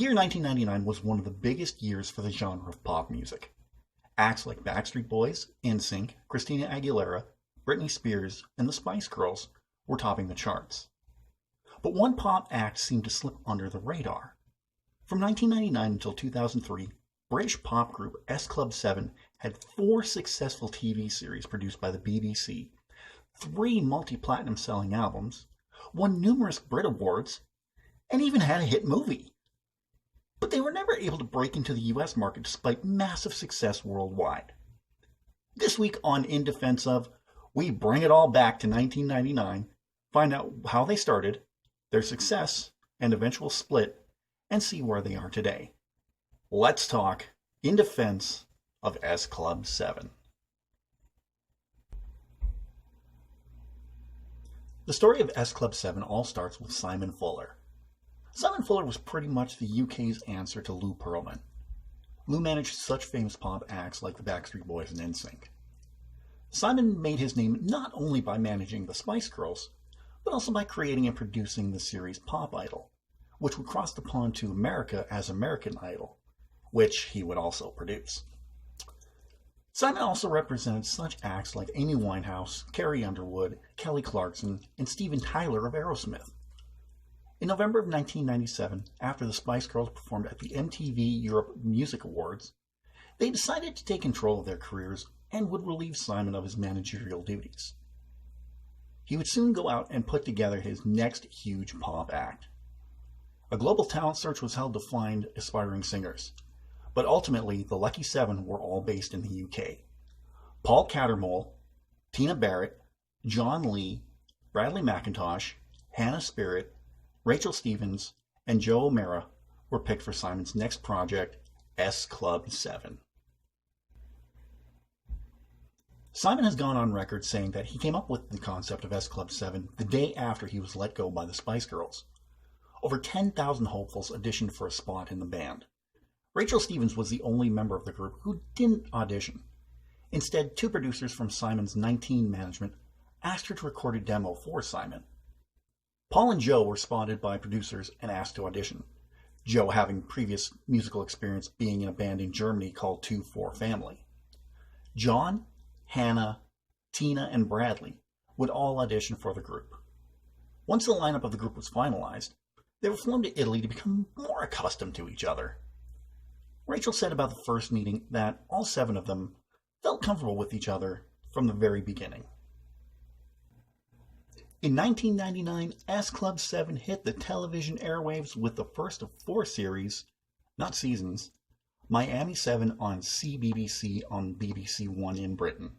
year 1999 was one of the biggest years for the genre of pop music. Acts like Backstreet Boys, NSYNC, Christina Aguilera, Britney Spears, and the Spice Girls were topping the charts. But one pop act seemed to slip under the radar. From 1999 until 2003, British pop group S Club 7 had 4 successful TV series produced by the BBC, 3 multi-platinum selling albums, won numerous Brit Awards, and even had a hit movie. But they were never able to break into the US market despite massive success worldwide. This week on In Defense Of, we bring it all back to 1999, find out how they started, their success and eventual split, and see where they are today. Let's talk In Defense of S Club 7. The story of S Club 7 all starts with Simon Fuller. Simon Fuller was pretty much the UK's answer to Lou Pearlman. Lou managed such famous pop acts like the Backstreet Boys and NSYNC. Simon made his name not only by managing the Spice Girls, but also by creating and producing the series Pop Idol, which would cross the pond to America as American Idol, which he would also produce. Simon also represented such acts like Amy Winehouse, Carrie Underwood, Kelly Clarkson, and Steven Tyler of Aerosmith. In November of 1997, after the Spice Girls performed at the MTV Europe Music Awards, they decided to take control of their careers and would relieve Simon of his managerial duties. He would soon go out and put together his next huge pop act. A global talent search was held to find aspiring singers, but ultimately the lucky 7 were all based in the UK. Paul Cattermole, Tina Barrett, John Lee, Bradley McIntosh, Hannah Spirit, Rachel Stevens, and Joe O'Mara were picked for Simon's next project, S Club 7. Simon has gone on record saying that he came up with the concept of S Club 7 the day after he was let go by the Spice Girls. Over 10,000 hopefuls auditioned for a spot in the band. Rachel Stevens was the only member of the group who didn't audition. Instead, 2 producers from Simon's 19 management asked her to record a demo for Simon. Paul and Joe were spotted by producers and asked to audition, Joe having previous musical experience being in a band in Germany called 2-4 Family. John, Hannah, Tina, and Bradley would all audition for the group. Once the lineup of the group was finalized, they were flown to Italy to become more accustomed to each other. Rachel said about the first meeting that all 7 of them felt comfortable with each other from the very beginning. In 1999, S Club 7 hit the television airwaves with the first of 4 series, not seasons, Miami 7 on CBBC on BBC One in Britain.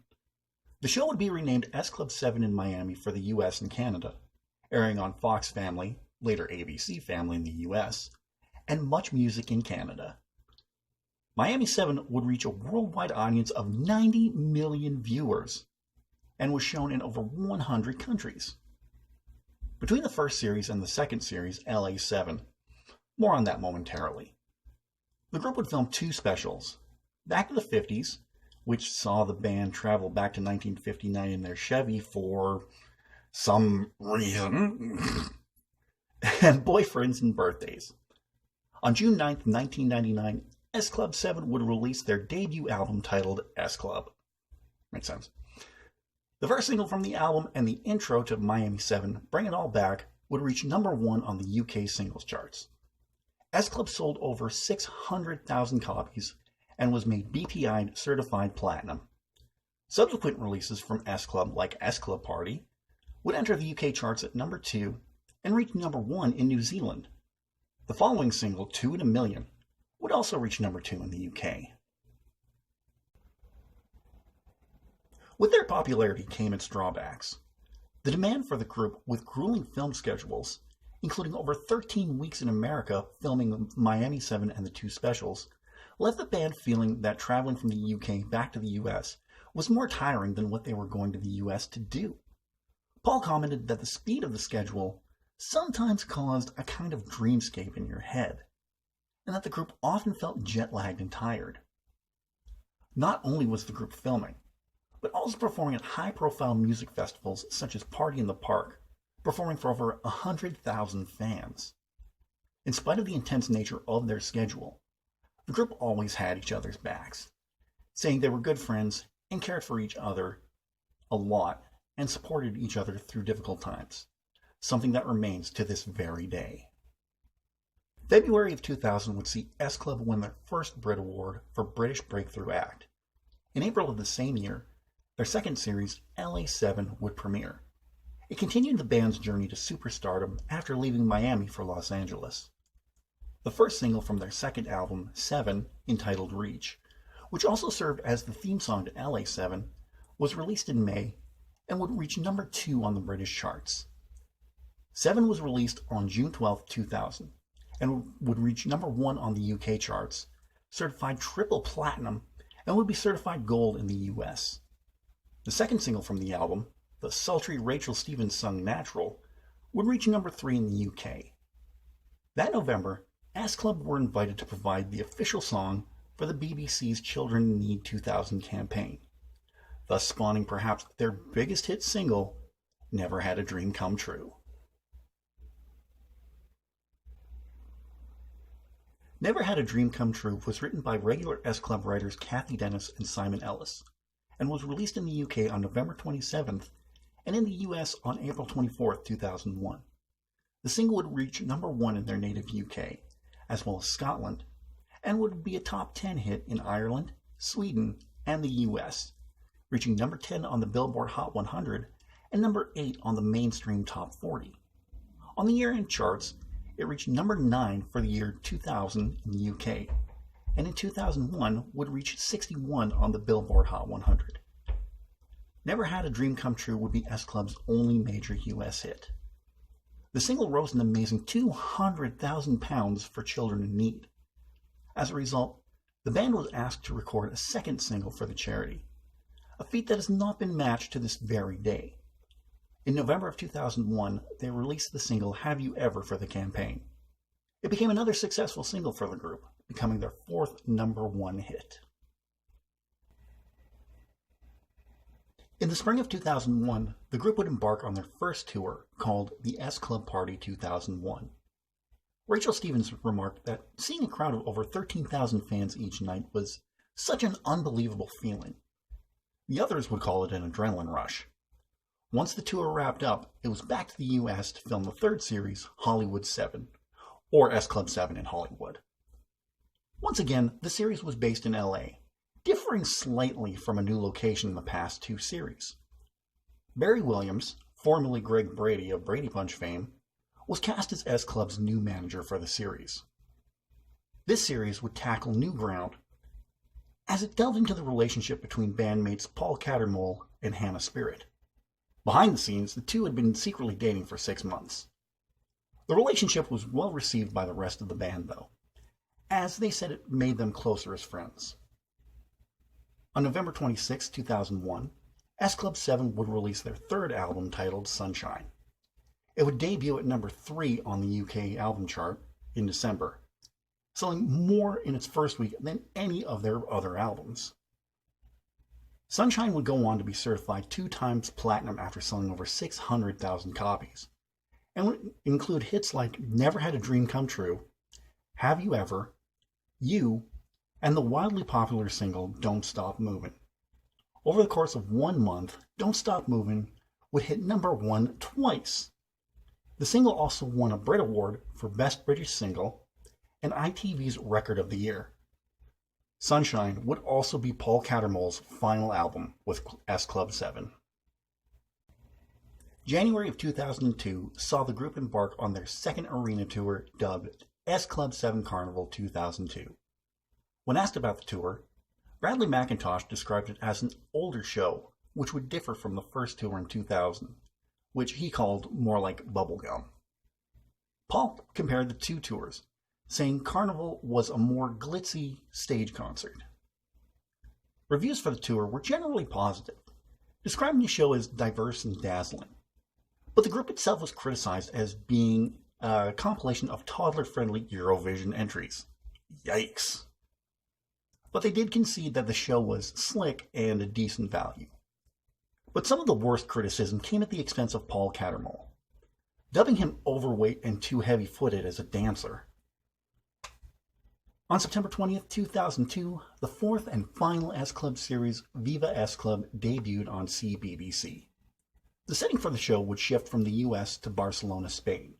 The show would be renamed S Club 7 in Miami for the US and Canada, airing on Fox Family, later ABC Family in the US, and Much Music in Canada. Miami 7 would reach a worldwide audience of 90 million viewers and was shown in over 100 countries. Between the first series and the second series, LA 7, more on that momentarily. The group would film 2 specials, Back to the 50s, which saw the band travel back to 1959 in their Chevy for some reason, and Boyfriends and Birthdays. On June 9th, 1999, S Club 7 would release their debut album titled S Club. Makes sense. The first single from the album and the intro to Miami 7, Bring It All Back, would reach number 1 on the UK singles charts. S Club sold over 600,000 copies and was made BPI certified platinum. Subsequent releases from S Club, like S Club Party, would enter the UK charts at number 2 and reach number 1 in New Zealand. The following single, 2 in a Million, would also reach number 2 in the UK. With their popularity came its drawbacks. The demand for the group, with grueling film schedules, including over 13 weeks in America filming Miami 7 and the 2 specials, left the band feeling that traveling from the UK back to the US was more tiring than what they were going to the US to do. Paul commented that the speed of the schedule sometimes caused a kind of dreamscape in your head, and that the group often felt jet-lagged and tired. Not only was the group filming, but also performing at high-profile music festivals such as Party in the Park, performing for over 100,000 fans. In spite of the intense nature of their schedule, the group always had each other's backs, saying they were good friends and cared for each other a lot and supported each other through difficult times, something that remains to this very day. February of 2000 would see S Club win their first Brit Award for British Breakthrough Act. In April of the same year, their second series, LA7, would premiere. It continued the band's journey to superstardom after leaving Miami for Los Angeles. The first single from their second album, 7, entitled Reach, which also served as the theme song to LA7, was released in May and would reach number 2 on the British charts. 7 was released on June 12, 2000, and would reach number 1 on the UK charts, certified triple platinum, and would be certified gold in the US. The second single from the album, the sultry Rachel Stevens sung Natural, would reach number 3 in the UK. That November, S Club were invited to provide the official song for the BBC's Children in Need 2000 campaign, thus spawning perhaps their biggest hit single, Never Had a Dream Come True. Never Had a Dream Come True was written by regular S Club writers Kathy Dennis and Simon Ellis, and was released in the UK on November 27th and in the US on April 24th, 2001. The single would reach number 1 in their native UK, as well as Scotland, and would be a top 10 hit in Ireland, Sweden, and the US, reaching number 10 on the Billboard Hot 100 and number 8 on the mainstream Top 40. On the year-end charts, it reached number 9 for the year 2000 in the UK, and in 2001 would reach 61 on the Billboard Hot 100. Never Had a Dream Come True would be S Club's only major US hit. The single rose an amazing £200,000 for Children in Need. As a result, the band was asked to record a second single for the charity, a feat that has not been matched to this very day. In November of 2001, they released the single Have You Ever for the campaign. It became another successful single for the group, becoming their 4th number 1 hit. In the spring of 2001, the group would embark on their first tour, called the S Club Party 2001. Rachel Stevens remarked that seeing a crowd of over 13,000 fans each night was such an unbelievable feeling. The others would call it an adrenaline rush. Once the tour wrapped up, it was back to the US to film the third series, Hollywood 7, or S Club 7 in Hollywood. Once again, the series was based in LA, differing slightly from a new location in the past 2 series. Barry Williams, formerly Greg Brady of Brady Bunch fame, was cast as S Club's new manager for the series. This series would tackle new ground as it delved into the relationship between bandmates Paul Cattermole and Hannah Spirit. Behind the scenes, the two had been secretly dating for 6 months. The relationship was well received by the rest of the band, though, as they said it made them closer as friends. On November 26, 2001, S Club 7 would release their third album titled Sunshine. It would debut at number 3 on the UK album chart in December, selling more in its first week than any of their other albums. Sunshine would go on to be certified 2 times platinum after selling over 600,000 copies, and would include hits like Never Had a Dream Come True, Have You Ever, You, and the wildly popular single Don't Stop Movin'. Over the course of 1 month, Don't Stop Movin' would hit number 1 twice. The single also won a Brit Award for Best British Single and ITV's Record of the Year. Sunshine would also be Paul Cattermole's final album with S Club 7. January of 2002 saw the group embark on their second arena tour dubbed S Club 7 Carnival 2002. When asked about the tour, Bradley McIntosh described it as an older show, which would differ from the first tour in 2000, which he called more like bubblegum. Paul compared the 2 tours, saying Carnival was a more glitzy stage concert. Reviews for the tour were generally positive, describing the show as diverse and dazzling, but the group itself was criticized as being a compilation of toddler-friendly Eurovision entries. Yikes. But they did concede that the show was slick and a decent value. But some of the worst criticism came at the expense of Paul Cattermole. Dubbing him overweight and too heavy-footed as a dancer, On September 20th, 2002, the fourth and final S Club series, Viva S Club, debuted on CBBC. The setting for the show would shift from the US to Barcelona, Spain.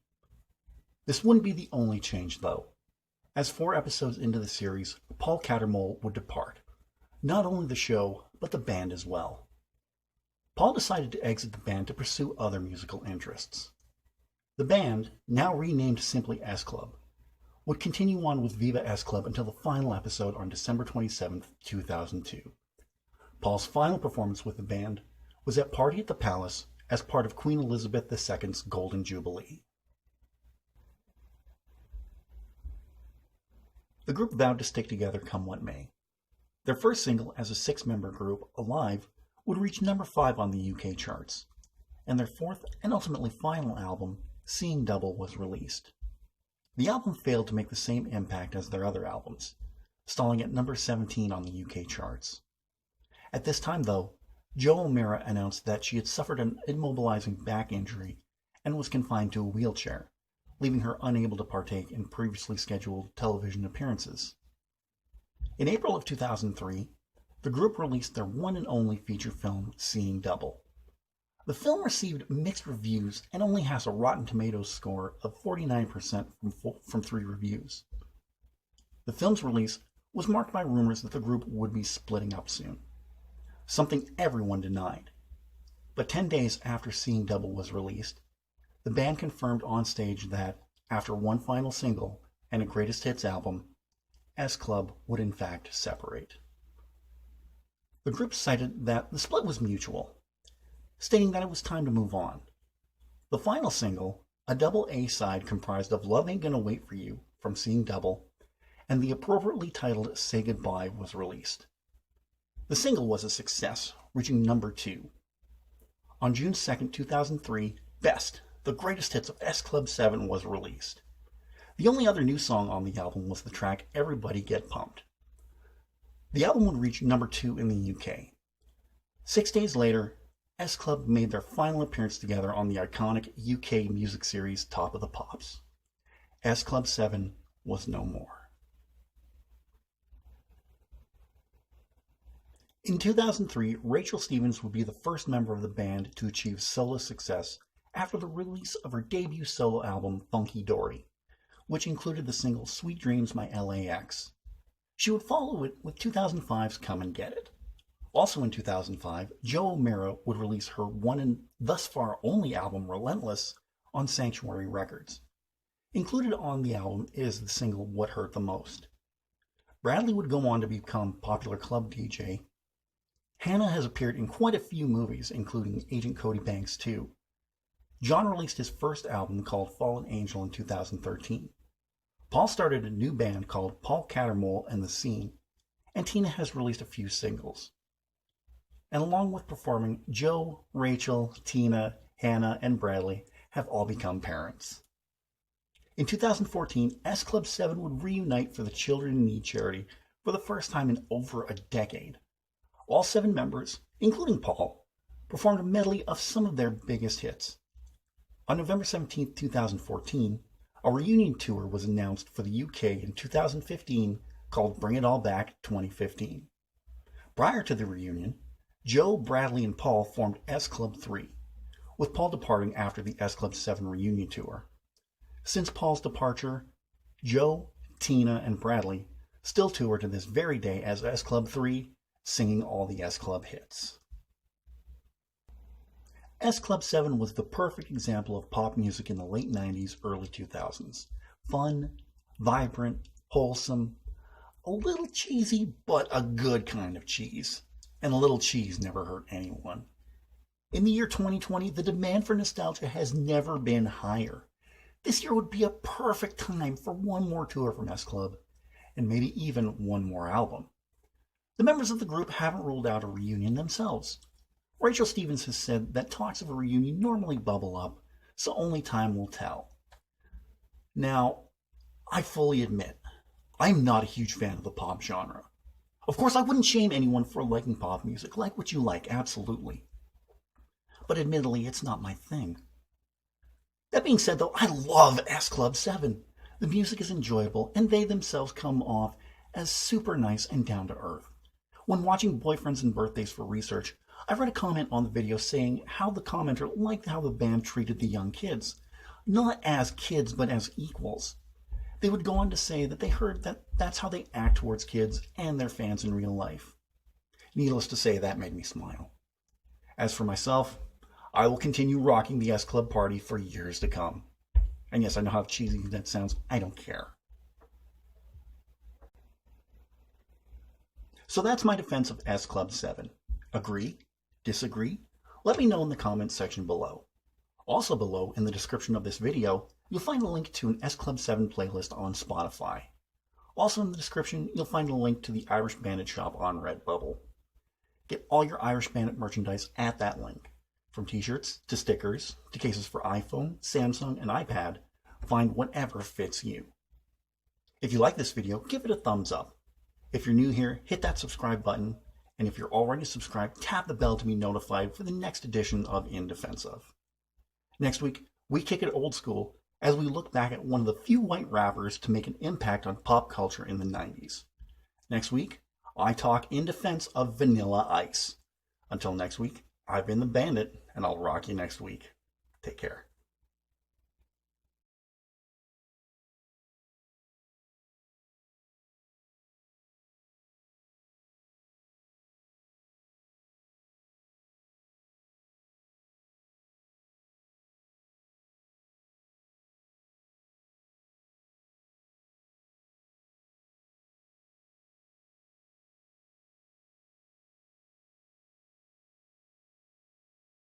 This wouldn't be the only change, though. As 4 episodes into the series, Paul Cattermole would depart. Not only the show, but the band as well. Paul decided to exit the band to pursue other musical interests. The band, now renamed simply S Club, would continue on with Viva S Club until the final episode on December 27, 2002. Paul's final performance with the band was at Party at the Palace as part of Queen Elizabeth II's Golden Jubilee. The group vowed to stick together come what may. Their first single as a 6-member group, Alive, would reach number 5 on the UK charts, and their fourth and ultimately final album, Seeing Double, was released. The album failed to make the same impact as their other albums, stalling at number 17 on the UK charts. At this time, though, Jo O'Mara announced that she had suffered an immobilizing back injury and was confined to a wheelchair, leaving her unable to partake in previously scheduled television appearances. In April of 2003, the group released their one and only feature film, Seeing Double. The film received mixed reviews and only has a Rotten Tomatoes score of 49% from 3 reviews. The film's release was marked by rumors that the group would be splitting up soon, something everyone denied. But 10 days after Seeing Double was released, the band confirmed on stage that, after one final single and a greatest hits album, S Club would in fact separate. The group cited that the split was mutual, stating that it was time to move on. The final single, a double A-side comprised of Love Ain't Gonna Wait For You from Seeing Double, and the appropriately titled Say Goodbye, was released. The single was a success, reaching number 2. On June 2, 2003, Best, the greatest hits of S Club 7, was released. The only other new song on the album was the track Everybody Get Pumped. The album would reach number 2 in the UK. 6 days later, S Club made their final appearance together on the iconic UK music series Top of the Pops. S Club 7 was no more. In 2003, Rachel Stevens would be the first member of the band to achieve solo success after the release of her debut solo album, Funky Dory, which included the single Sweet Dreams My LAX. She would follow it with 2005's Come and Get It. Also in 2005, Jo O'Mara would release her one and thus far only album, Relentless, on Sanctuary Records. Included on the album is the single What Hurt the Most. Bradley would go on to become popular club DJ. Hannah has appeared in quite a few movies, including Agent Cody Banks 2. John released his first album called Fallen Angel in 2013. Paul started a new band called Paul Cattermole and the Scene, and Tina has released a few singles. And along with performing, Jo, Rachel, Tina, Hannah, and Bradley have all become parents. In 2014, S Club 7 would reunite for the Children in Need charity for the first time in over a decade. All 7 members, including Paul, performed a medley of some of their biggest hits. On November 17, 2014, a reunion tour was announced for the UK in 2015 called Bring It All Back 2015. Prior to the reunion, Jo, Bradley, and Paul formed S Club 3, with Paul departing after the S Club 7 reunion tour. Since Paul's departure, Jo, Tina, and Bradley still tour to this very day as S Club 3, singing all the S Club hits. S Club 7 was the perfect example of pop music in the late 90s, early 2000s. Fun, vibrant, wholesome, a little cheesy, but a good kind of cheese. And a little cheese never hurt anyone. In the year 2020, the demand for nostalgia has never been higher. This year would be a perfect time for one more tour from S Club, and maybe even one more album. The members of the group haven't ruled out a reunion themselves. Rachel Stevens has said that talks of a reunion normally bubble up, so only time will tell. Now, I fully admit, I'm not a huge fan of the pop genre. Of course, I wouldn't shame anyone for liking pop music. Like what you like, absolutely. But admittedly, it's not my thing. That being said, though, I love S Club 7. The music is enjoyable, and they themselves come off as super nice and down to earth. When watching Boyfriends and Birthdays for research, I read a comment on the video saying how the commenter liked how the band treated the young kids. Not as kids, but as equals. They would go on to say that they heard that that's how they act towards kids and their fans in real life. Needless to say, that made me smile. As for myself, I will continue rocking the S Club party for years to come. And yes, I know how cheesy that sounds. I don't care. So that's my defense of S Club 7. Agree? Disagree? Let me know in the comments section below. Also below, in the description of this video, you'll find a link to an S Club 7 playlist on Spotify. Also in the description, you'll find a link to the Irish Bandit shop on Redbubble. Get all your Irish Bandit merchandise at that link. From t-shirts, to stickers, to cases for iPhone, Samsung, and iPad, find whatever fits you. If you like this video, give it a thumbs up. If you're new here, hit that subscribe button, and if you're already subscribed, tap the bell to be notified for the next edition of In Defense Of. Next week, we kick it old school as we look back at one of the few white rappers to make an impact on pop culture in the 90s. Next week, I talk in defense of Vanilla Ice. Until next week, I've been the Bandit, and I'll rock you next week. Take care.